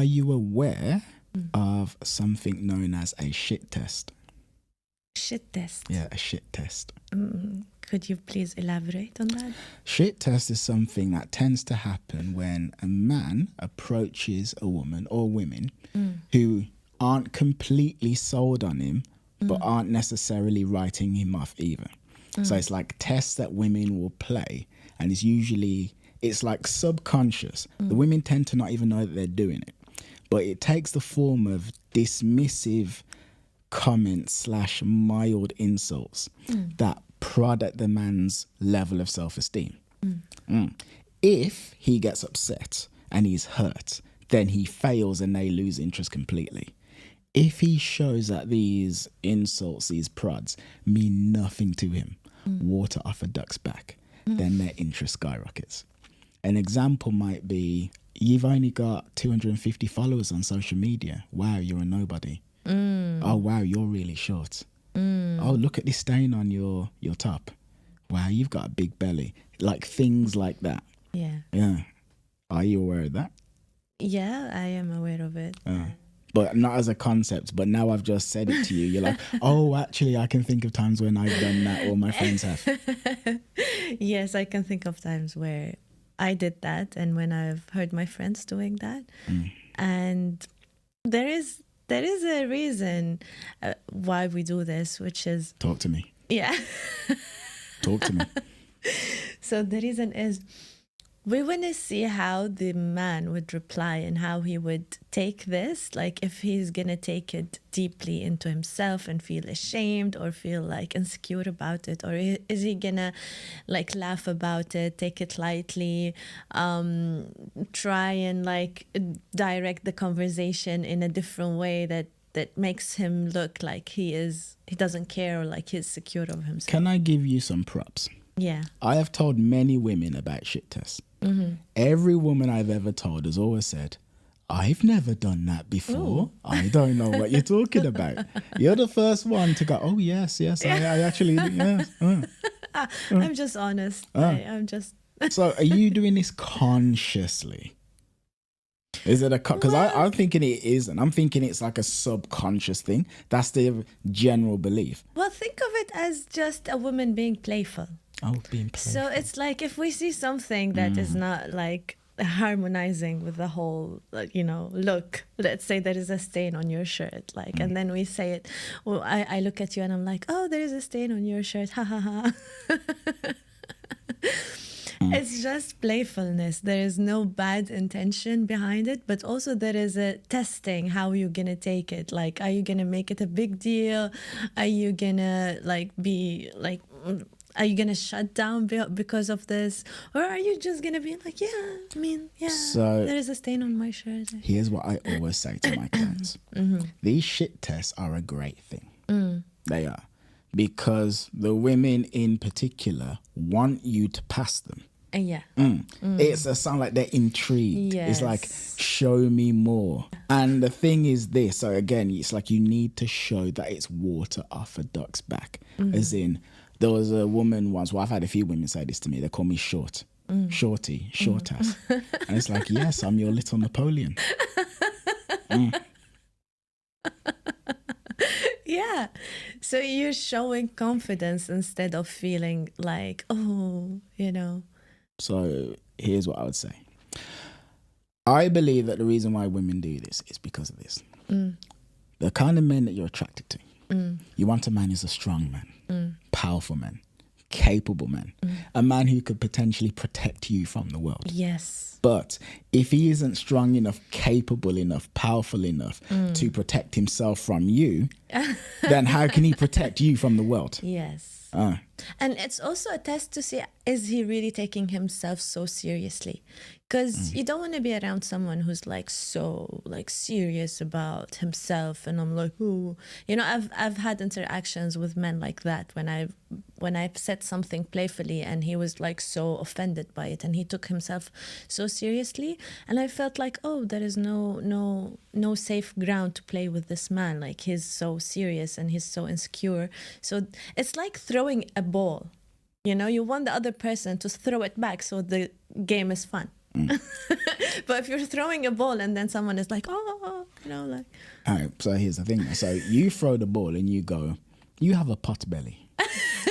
Are you aware of something known as a shit test? Shit test. Yeah, a shit test. Could you please elaborate on that? Shit test is something that tends to happen when a man approaches a woman or women who aren't completely sold on him, but aren't necessarily writing him off either. So it's like tests that women will play, and it's like subconscious. The women tend to not even know that they're doing it, but it takes the form of dismissive comments / mild insults that prod at the man's level of self-esteem. If he gets upset and he's hurt, then he fails and they lose interest completely. If he shows that these insults, these prods, mean nothing to him, water off a duck's back, then their interest skyrockets. An example might be, you've only got 250 followers on social media. Wow, you're a nobody. Oh, wow, you're really short. Oh, look at this stain on your top. Wow, you've got a big belly. Like things like that. Yeah. Are you aware of that? Yeah, I am aware of it. But not as a concept. But now I've just said it to you. You're like, oh, actually, I can think of times when I've done that or my friends have. Yes, I can think of times where I did that and when I've heard my friends doing that. And there is a reason why we do this, which is... Talk to me. Yeah. Talk to me. So the reason is we want to see how the man would reply and how he would take this. Like if he's going to take it deeply into himself and feel ashamed or feel like insecure about it, or is he going to like laugh about it, take it lightly, try and like direct the conversation in a different way that makes him look like he doesn't care or like he's secure of himself. Can I give you some props? Yeah. I have told many women about shit tests. Every woman I've ever told has always said, I've never done that before. I don't know what you're talking about. You're the first one to go, oh, yes, I actually, yes. I'm just honest. I'm just... So are you doing this consciously? Is it because I'm thinking it isn't. I'm thinking it's like a subconscious thing. That's the general belief. Well, think of it as just a woman being playful. Oh, being playful. So it's like if we see something that is not like harmonizing with the whole, like, look, let's say there is a stain on your shirt, like, and then we say it. Well, I look at you and I'm like, oh, there is a stain on your shirt. Ha ha ha. It's just playfulness. There is no bad intention behind it, but also there is a testing how you're gonna take it. Like, are you gonna make it a big deal? Are you gonna are you gonna shut down because of this, or are you just gonna be like, so there is a stain on my shirt? Here's what I always say to my clients: these shit tests are a great thing. They are, because the women in particular want you to pass them. It's a sound like they're intrigued. Yes. It's like, show me more. And the thing is this, so again, it's like you need to show that it's water off a duck's back. As in, there was a woman once, well, I've had a few women say this to me, they call me short. Shorty, short ass. And it's like, yes, I'm your little Napoleon. Yeah. So you're showing confidence instead of feeling like, So here's what I would say. I believe that the reason why women do this is because of this. The kind of men that you're attracted to. You want a man who's a strong man, powerful man, capable man, a man who could potentially protect you from the world. Yes. But if he isn't strong enough, capable enough, powerful enough to protect himself from you, then how can he protect you from the world? Yes. And it's also a test to see, is he really taking himself so seriously? Because you don't want to be around someone who's like so like serious about himself, and I'm like, ooh, I've had interactions with men like that when I've said something playfully and he was like so offended by it and he took himself so seriously, and I felt like, oh, there is no safe ground to play with this man. Like, he's so serious and he's so insecure. So it's like throwing a ball. You want the other person to throw it back so the game is fun. But if you're throwing a ball and then someone is like, oh, you know, like. All right, so here's the thing. So you throw the ball and you go, you have a pot belly,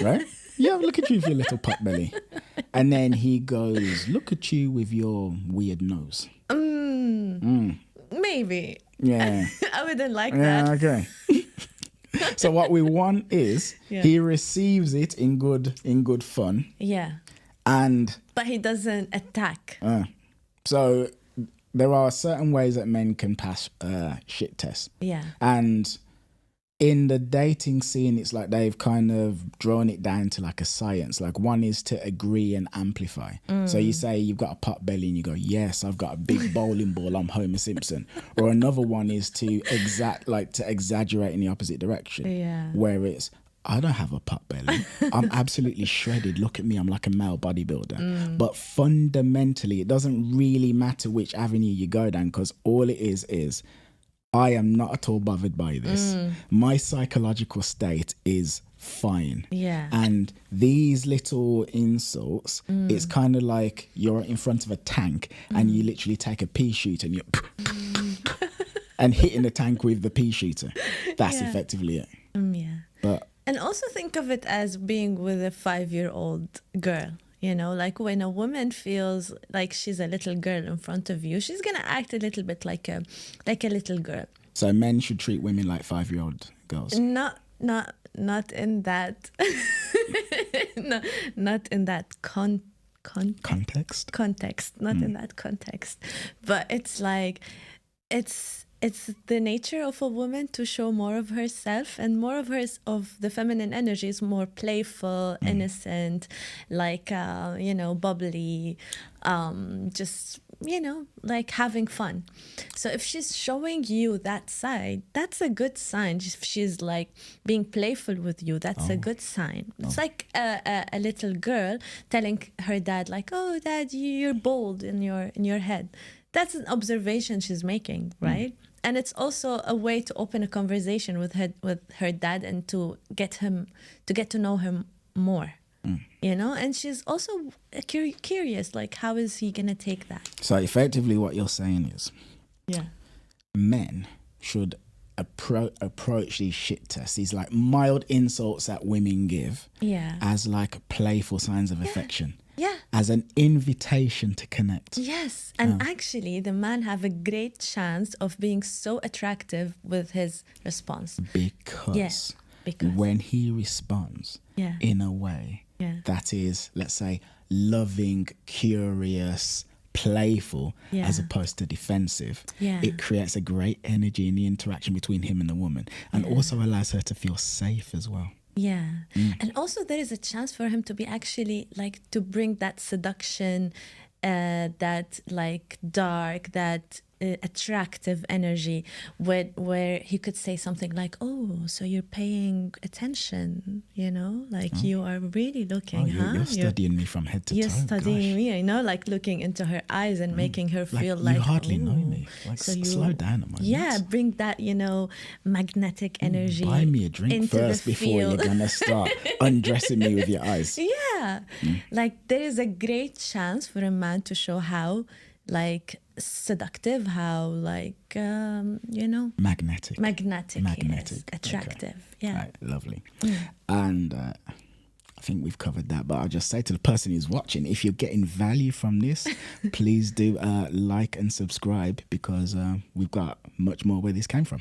right? Yeah, look at you with your little pot belly. And then he goes, look at you with your weird nose. Maybe. Yeah. I wouldn't like that. Okay. So what we want is he receives it in good fun. Yeah. But he doesn't attack. So there are certain ways that men can pass shit tests. Yeah. And in the dating scene, it's like they've kind of drawn it down to like a science. Like one is to agree and amplify. So you say you've got a pot belly and you go, yes, I've got a big bowling ball, I'm Homer Simpson. Or another one is to exaggerate in the opposite direction. Yeah. Where it's, I don't have a pot belly. I'm absolutely shredded. Look at me. I'm like a male bodybuilder. But fundamentally, it doesn't really matter which avenue you go down, because all it is I am not at all bothered by this. My psychological state is fine. Yeah. And these little insults, it's kind of like you're in front of a tank and you literally take a pea shooter and you're and hitting the tank with the pea shooter. That's effectively it. Yeah. And also think of it as being with a 5-year-old girl. You know, like when a woman feels like she's a little girl in front of you, she's going to act a little bit like a little girl. So men should treat women like 5-year-old girls. Not in that no, not in that context. Not in that context. But it's like it's the nature of a woman to show more of herself, and more of of the feminine energy is more playful, innocent, like bubbly, just like having fun. So if she's showing you that side, that's a good sign. If she's like being playful with you, that's a good sign. It's like a little girl telling her dad, like, "Oh, Dad, you're bold in your head." That's an observation she's making, right? And it's also a way to open a conversation with her dad and to get to know him more, And she's also curious, like, how is he gonna take that? So effectively, what you're saying is, men should approach these shit tests, these like mild insults that women give, as like playful signs of affection. Yeah. As an invitation to connect. Yes. And actually, the man have a great chance of being so attractive with his response. Because when he responds in a way that is, let's say, loving, curious, playful, as opposed to defensive, it creates a great energy in the interaction between him and the woman, and also allows her to feel safe as well. Yeah. And also there is a chance for him to be actually like to bring that seduction, that like dark, that attractive energy where he could say something like, "Oh, so you're paying attention, like you are really looking, You're studying me from head to toe. You're studying me, like looking into her eyes and making her feel like you hardly know me. Like, so slow down a moment. Yeah, bring that, magnetic energy. Buy me a drink first before you're gonna start undressing me with your eyes. Yeah. Like there is a great chance for a man to show how like seductive, how like magnetic, attractive. Okay. Yeah. Right, lovely. And I think we've covered that, but I'll just say to the person who's watching, if you're getting value from this, please do like and subscribe, because we've got much more where this came from.